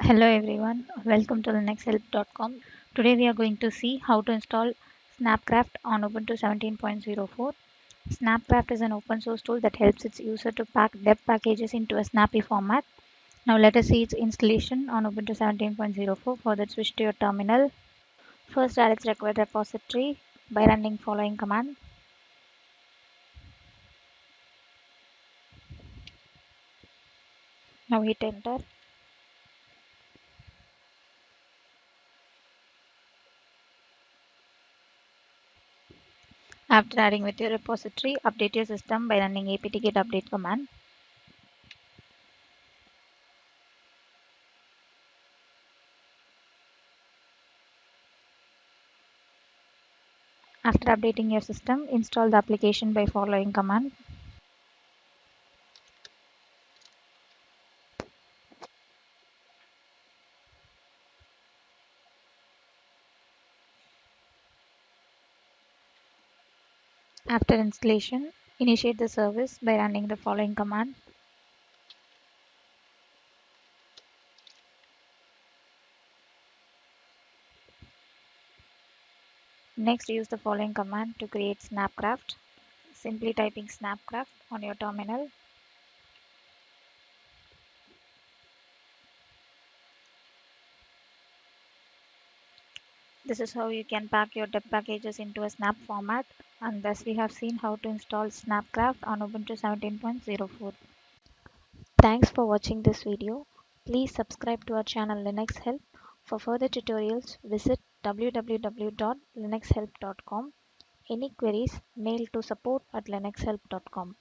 Hello everyone, welcome to linuxhelp.com. Today we are going to see how to install Snapcraft on Ubuntu 17.04. Snapcraft is an open source tool that helps its user to pack deb packages into a snappy format. Now let us see its installation on Ubuntu 17.04. For that, switch to your terminal. First, add its required repository by running following command. Now hit enter. After adding with your repository, update your system by running apt-get update command. After updating your system, install the application by following command. After installation, initiate the service by running the following command. Next, use the following command to create Snapcraft. Simply typing Snapcraft on your terminal. This is how you can pack your deb packages into a snap format, and thus we have seen how to install Snapcraft on Ubuntu 17.04. Thanks for watching this video. Please subscribe to our channel Linux Help. For further tutorials, visit www.linuxhelp.com. Any queries, mail to support@linuxhelp.com.